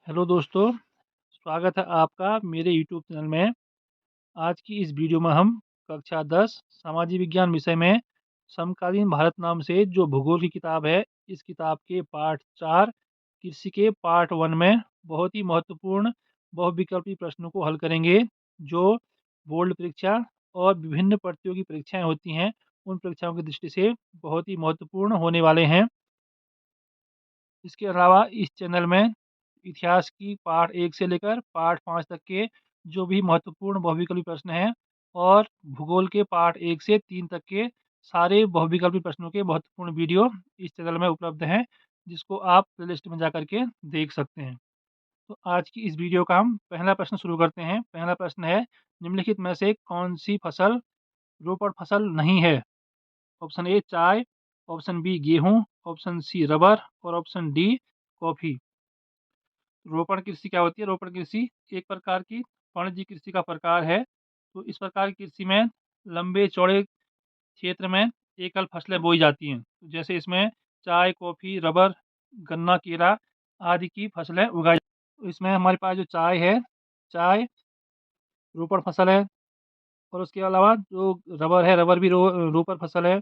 Hello दोस्तों, स्वागत है आपका मेरे यूट्यूब चैनल में। आज की इस वीडियो में हम कक्षा 10 सामाजिक विज्ञान विषय में समकालीन भारत नाम से जो भूगोल की किताब है, इस किताब के पाठ 4 कृषि के पार्ट 1 में बहुत ही महत्वपूर्ण बहुविकल्पी प्रश्नों को हल करेंगे, जो बोर्ड परीक्षा और विभिन्न प्रतियोगी परीक्षाएं होती हैं, उन परीक्षाओं की दृष्टि से बहुत ही महत्वपूर्ण होने वाले हैं। इसके अलावा इस चैनल में इतिहास की पार्ट 1 से लेकर पार्ट 5 तक के जो भी महत्वपूर्ण बहुविकल्पी प्रश्न हैं और भूगोल के पार्ट 1 से 3 तक के सारे बहुविकल्पी प्रश्नों के महत्वपूर्ण वीडियो इस चैनल में उपलब्ध हैं, जिसको आप प्लेलिस्ट में जा कर के देख सकते हैं। तो आज की इस वीडियो का हम पहला प्रश्न शुरू करते हैं। पहला प्रश्न है, निम्नलिखित में से कौन सी फसल रोपण फसल नहीं है? ऑप्शन ए चाय, ऑप्शन बी गेहूँ, ऑप्शन सी रबर और ऑप्शन डी कॉफ़ी। रोपण कृषि क्या होती है? रोपण कृषि एक प्रकार की वाणिज्यिक कृषि का प्रकार है। तो इस प्रकार की कृषि में लंबे चौड़े क्षेत्र में एकल फसलें बोई जाती हैं। तो जैसे इसमें चाय, कॉफ़ी, रबर, गन्ना, केला आदि की फसलें उगाई। तो इसमें हमारे पास जो चाय है, चाय रोपण फसल है। और उसके अलावा जो रबर है, रबर भी रोपण फसल है।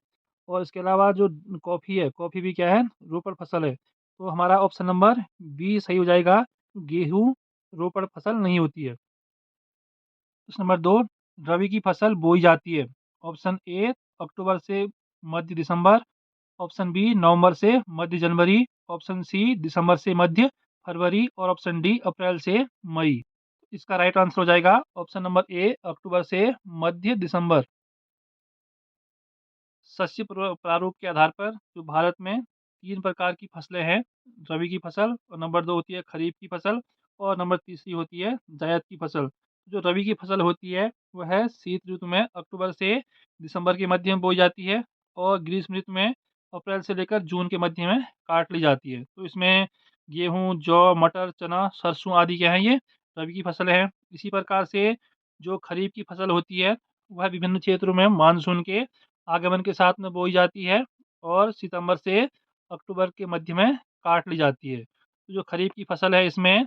और इसके अलावा जो कॉफ़ी है, कॉफ़ी भी क्या है? रोपण फसल है। तो हमारा ऑप्शन नंबर बी सही हो जाएगा। गेहूँ रोपण फसल नहीं होती है। प्रश्न नंबर 2, रबी की फसल बोई जाती है। ऑप्शन ए अक्टूबर से मध्य दिसंबर, ऑप्शन बी नवंबर से मध्य जनवरी, ऑप्शन सी दिसंबर से मध्य फरवरी और ऑप्शन डी अप्रैल से मई। इसका राइट आंसर हो जाएगा ऑप्शन नंबर ए अक्टूबर से मध्य दिसंबर। शस्य प्रारूप के आधार पर जो भारत में 3 प्रकार की फसलें हैं, रबी की फसल और नंबर 2 होती है खरीफ की फसल और नंबर तीसरी होती है जायद की फसल। जो रबी की फसल होती है वह है शीत ऋतु में अक्टूबर से दिसंबर के मध्य में बोई जाती है और ग्रीष्म ऋतु में अप्रैल से लेकर जून के मध्य में काट ली जाती है। तो इसमें गेहूँ, जौ, मटर, चना, सरसों आदि क्या है, ये रबी की फसलें हैं। इसी प्रकार से जो खरीफ की फसल होती है वह विभिन्न क्षेत्रों में मानसून के आगमन के साथ में बोई जाती है और सितंबर से अक्टूबर के मध्य में काट ली जाती है। तो जो खरीफ की फसल है इसमें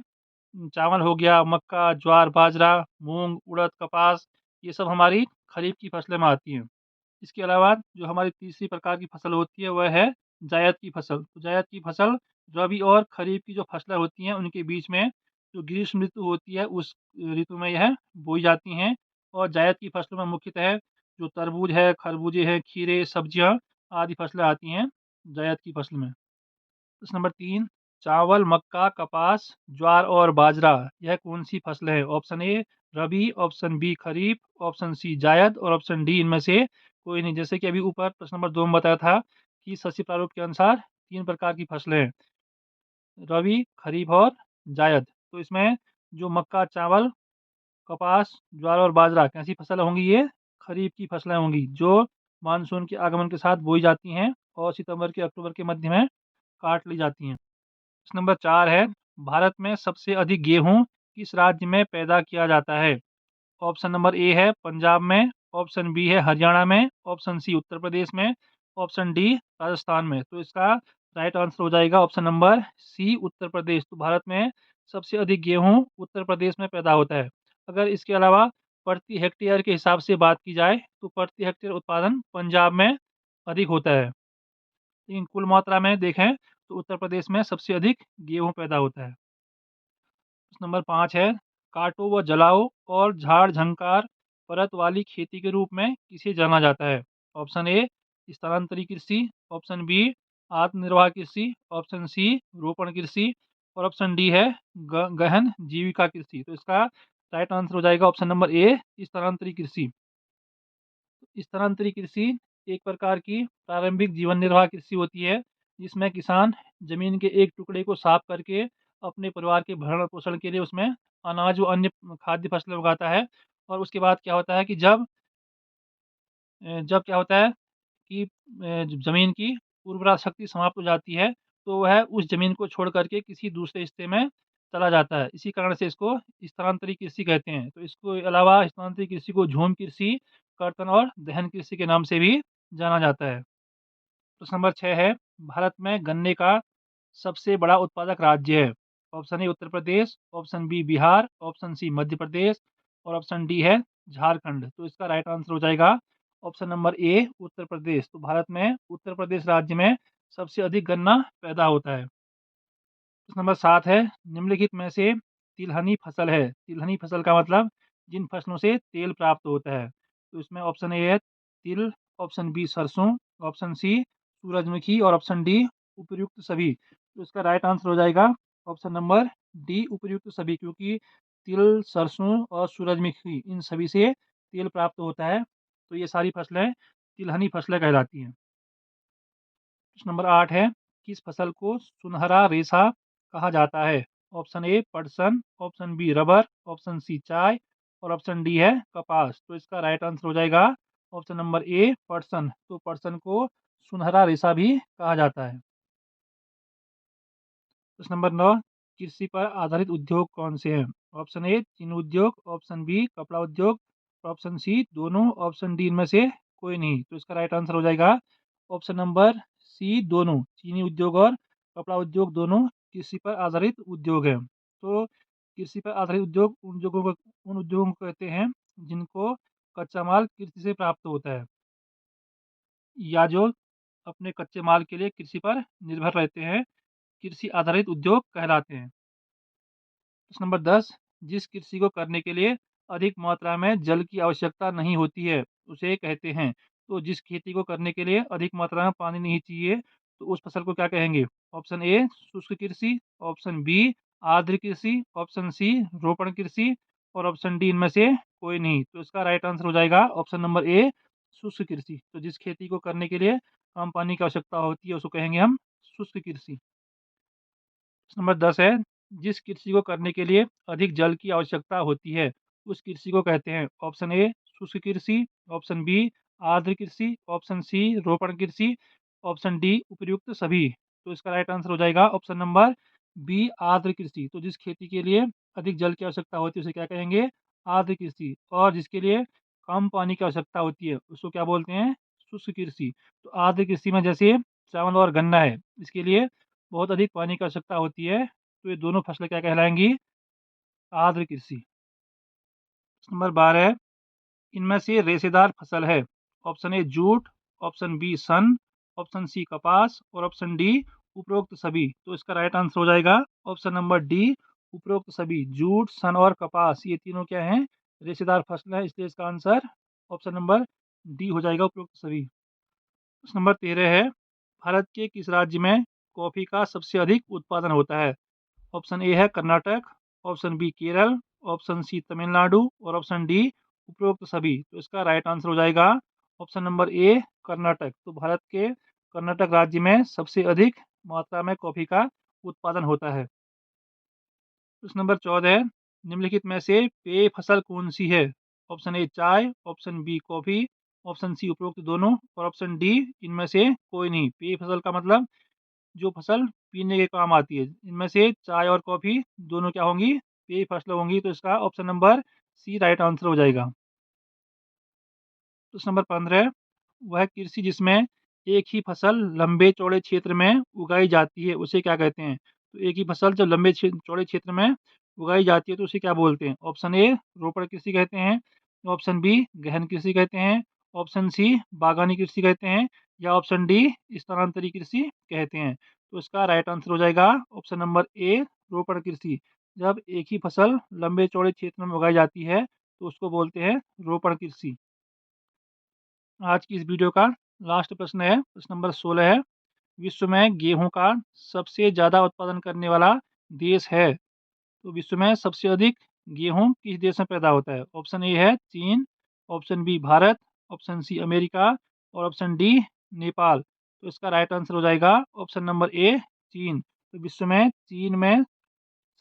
चावल हो गया, मक्का, ज्वार, बाजरा, मूंग, उड़द, कपास, ये सब हमारी खरीफ की फसलें में आती हैं। इसके अलावा जो हमारी तीसरी प्रकार की फसल होती है वह है जायद की फसल। तो जायद की फसल रबी और खरीफ की जो फसलें होती हैं उनके बीच में जो ग्रीष्म ऋतु होती है उस ऋतु में यह बोई जाती हैं। और जायद की फसलों में मुख्यतः जो तरबूज है, खरबूजे हैं, खीरे, सब्जियां आदि फसलें आती हैं जायद की फसल में। प्रश्न नंबर 3, चावल, मक्का, कपास, ज्वार और बाजरा यह कौन सी फसलें हैं? Option A rabi, option B kharif, option C zaid और ऑप्शन डी इनमें से कोई नहीं। जैसे कि अभी ऊपर प्रश्न नंबर 2 में बताया था कि शस्य प्रारूप के अनुसार 3 प्रकार की फसलें हैं, रबी, खरीफ और जायद। तो इसमें जो मक्का, चावल, कपास, ज्वार और बाजरा कैसी फसलें होंगी? ये खरीफ की फसलें होंगी, जो मानसून के आगमन के साथ बोई जाती हैं और सितंबर के अक्टूबर के मध्य में काट ली जाती हैं। प्रश्न नंबर 4 है, भारत में सबसे अधिक गेहूं किस राज्य में पैदा किया जाता है? ऑप्शन नंबर ए है पंजाब में, ऑप्शन बी है हरियाणा में, ऑप्शन सी उत्तर प्रदेश में, ऑप्शन डी राजस्थान में। तो इसका राइट आंसर हो जाएगा ऑप्शन नंबर सी उत्तर प्रदेश। तो भारत में सबसे अधिक गेहूं उत्तर प्रदेश में पैदा होता है। अगर इसके अलावा प्रति हेक्टेयर के हिसाब से बात की जाए तो प्रति हेक्टेयर उत्पादन पंजाब में अधिक होता है, लेकिन कुल मात्रा में देखें तो उत्तर प्रदेश में सबसे अधिक गेहूं पैदा होता है। प्रश्न नंबर 5 है, काटो व जलाओ और झाड़ झंकार परत वाली खेती के रूप में किसे जाना जाता है? ऑप्शन ए स्थानांतरी कृषि, ऑप्शन बी आत्मनिर्वाह कृषि, ऑप्शन सी रोपण कृषि और ऑप्शन डी है गहन जीविका कृषि। तो इसका राइट आंसर हो जाएगा ऑप्शन नंबर ए स्थानांतरी कृषि। स्थानांतरी कृषि एक प्रकार की प्रारंभिक जीवन निर्वाह कृषि होती है, जिसमें किसान जमीन के एक टुकड़े को साफ करके अपने परिवार के भरण पोषण के लिए उसमें अनाज व अन्य खाद्य फसलें उगाता है। और उसके बाद क्या होता है कि जब क्या होता है कि ज़मीन की उर्वरा शक्ति समाप्त हो जाती है, तो वह उस ज़मीन को छोड़ कर के किसी दूसरे हिस्से में चला जाता है। इसी कारण से इसको स्थानांतरी कृषि कहते हैं। तो इसको अलावा स्थानांतरी कृषि को झूम कृषि, कर्तन और दहन कृषि के नाम से भी जाना जाता है। प्रश्न नंबर 6 है, भारत में गन्ने का सबसे बड़ा उत्पादक राज्य है? Option A Uttar Pradesh, option B Bihar, option C Madhya Pradesh और ऑप्शन डी है झारखंड। तो इसका राइट आंसर हो जाएगा ऑप्शन नंबर ए उत्तर प्रदेश। तो भारत में उत्तर प्रदेश राज्य में सबसे अधिक गन्ना पैदा होता है। प्रश्न नंबर 7 है, निम्नलिखित में से तिलहनी फसल है। तिलहनी फसल का मतलब जिन फसलों से तेल प्राप्त होता है। तो इसमें ऑप्शन ए है तिल, ऑप्शन बी सरसों, ऑप्शन सी सूरजमुखी और ऑप्शन डी उपर्युक्त सभी। तो इसका राइट आंसर हो जाएगा ऑप्शन नंबर डी उपर्युक्त सभी, क्योंकि तिल, सरसों और सूरजमुखी इन सभी से तेल प्राप्त होता है। तो ये सारी फसलें तिलहनी फसलें कहलाती हैं। प्रश्न नंबर 8 है, किस फसल को सुनहरा रेशा कहा जाता है। ऑप्शन ए पटसन, option B rubber, option C चाय और ऑप्शन डी है कपास। तो इसका राइट आंसर हो जाएगा ऑप्शन नंबर ए पटसन। तो पटसन को सुनहरा रेशा भी कहा जाता है। प्रश्न नंबर 9, कृषि पर आधारित उद्योग कौन से हैं। ऑप्शन ए चीनी उद्योग, ऑप्शन बी कपड़ा उद्योग, ऑप्शन सी दोनों, ऑप्शन डी इनमें से कोई नहीं। तो इसका राइट आंसर हो जाएगा ऑप्शन नंबर सी दोनों। चीनी उद्योग और कपड़ा उद्योग दोनों कृषि पर आधारित उद्योग हैं। तो कृषि पर आधारित उद्योग उन उद्योगों को कहते हैं जिनको कच्चा माल कृषि से प्राप्त होता है, या जो अपने कच्चे माल के लिए कृषि पर निर्भर रहते हैं, कृषि आधारित उद्योग कहलाते हैं। प्रश्न नंबर 10, जिस कृषि को करने के लिए अधिक मात्रा में जल की आवश्यकता नहीं होती है उसे कहते हैं। तो जिस खेती को करने के लिए अधिक मात्रा में पानी नहीं चाहिए तो उस फसल को क्या कहेंगे। ऑप्शन ए शुष्क कृषि, ऑप्शन बी आर्द्र कृषि, ऑप्शन सी रोपण कृषि और ऑप्शन डी इनमें से कोई नहीं। तो इसका राइट आंसर हो जाएगा ऑप्शन नंबर ए शुष्क कृषि। तो जिस खेती को करने के लिए कम पानी की आवश्यकता होती है उसको कहेंगे हम शुष्क कृषि। नंबर 10 है, जिस कृषि को करने के लिए अधिक जल की आवश्यकता होती है उस कृषि को कहते हैं। ऑप्शन ए शुष्क कृषि, ऑप्शन बी आर्द्र कृषि, ऑप्शन सी रोपण कृषि, ऑप्शन डी उपर्युक्त सभी। तो इसका राइट आंसर हो जाएगा ऑप्शन नंबर बी आर्द्र कृषि। तो जिस खेती के लिए अधिक जल की आवश्यकता होती है उसे क्या कहेंगे, आर्द्र कृषि। और जिसके लिए कम पानी की आवश्यकता होती है उसको क्या बोलते हैं, शुष्क कृषि। तो आर्द्र कृषि में जैसे चावल और गन्ना है, इसके लिए बहुत अधिक पानी की आवश्यकता होती है, तो ये दोनों फसलें क्या कहलाएंगी, आर्द्र कृषि। नंबर 12 है, इनमें से रेशेदार फसल है। Option A jute, option B सन, ऑप्शन सी कपास और ऑप्शन डी उपरोक्त सभी। तो इसका राइट आंसर हो जाएगा ऑप्शन नंबर डी उपरोक्त सभी। जूट, सन और कपास ये तीनों क्या हैं, रेशेदार फसल है, इसलिए इसका आंसर ऑप्शन नंबर डी हो जाएगा उपरोक्त सभी। नंबर 13 है, भारत के किस राज्य में कॉफी का सबसे अधिक उत्पादन होता है। ऑप्शन ए है Karnataka, option B Kerala, option C Tamil Nadu और ऑप्शन डी उपरोक्त सभी। तो इसका राइट आंसर हो जाएगा ऑप्शन नंबर ए कर्नाटक। तो भारत के कर्नाटक राज्य में सबसे अधिक मात्रा में कॉफी का उत्पादन होता है। प्रश्न नंबर 14 है, निम्नलिखित में से पेय फसल कौन सी है। ऑप्शन ए चाय, option B coffee, option C उपरोक्त दोनों और ऑप्शन डी इनमें से कोई नहीं। पेय फसल का मतलब जो फसल पीने के काम आती है। इनमें से चाय और कॉफ़ी दोनों क्या होंगी, पेय फसलें होंगी। तो इसका option number C right answer हो जाएगा। प्रश्न नंबर 15, वह कृषि जिसमें एक ही फसल लंबे चौड़े क्षेत्र में उगाई जाती है उसे क्या कहते हैं। तो एक ही फसल जब लंबे चौड़े क्षेत्र में उगाई जाती है तो उसे क्या बोलते हैं। ऑप्शन ए रोपण कृषि कहते हैं, ऑप्शन बी गहन कृषि कहते हैं, ऑप्शन सी बागानी कृषि कहते हैं या ऑप्शन डी स्थानांतरी कृषि कहते हैं। तो इसका राइट आंसर हो जाएगा ऑप्शन नंबर ए रोपण कृषि। जब एक ही फसल लंबे चौड़े क्षेत्र में उगाई जाती है तो उसको बोलते हैं रोपण कृषि। आज की इस वीडियो का लास्ट प्रश्न है, प्रश्न नंबर 16 है, विश्व में गेहूं का सबसे ज़्यादा उत्पादन करने वाला देश है। तो विश्व में सबसे अधिक गेहूं किस देश में पैदा होता है। ऑप्शन ए है चीन, option B Bharat, option C America और ऑप्शन डी नेपाल। तो इसका राइट आंसर हो जाएगा ऑप्शन नंबर ए चीन। तो विश्व में चीन में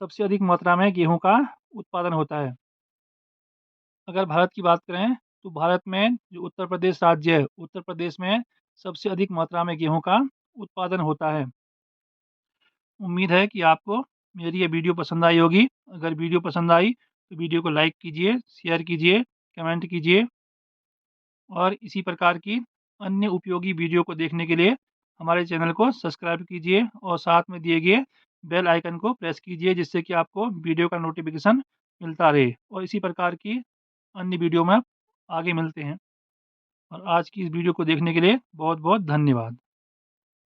सबसे अधिक मात्रा में गेहूं का उत्पादन होता है। अगर भारत की बात करें तो भारत में जो उत्तर प्रदेश राज्य है, उत्तर प्रदेश में सबसे अधिक मात्रा में गेहूं का उत्पादन होता है। उम्मीद है कि आपको मेरी ये वीडियो पसंद आई होगी। अगर वीडियो पसंद आई तो वीडियो को लाइक कीजिए, शेयर कीजिए, कमेंट कीजिए और इसी प्रकार की अन्य उपयोगी वीडियो को देखने के लिए हमारे चैनल को सब्सक्राइब कीजिए और साथ में दिए गए बेल आइकन को प्रेस कीजिए, जिससे कि आपको वीडियो का नोटिफ़िकेशन मिलता रहे और इसी प्रकार की अन्य वीडियो में आगे मिलते हैं। और आज की इस वीडियो को देखने के लिए बहुत-बहुत धन्यवाद।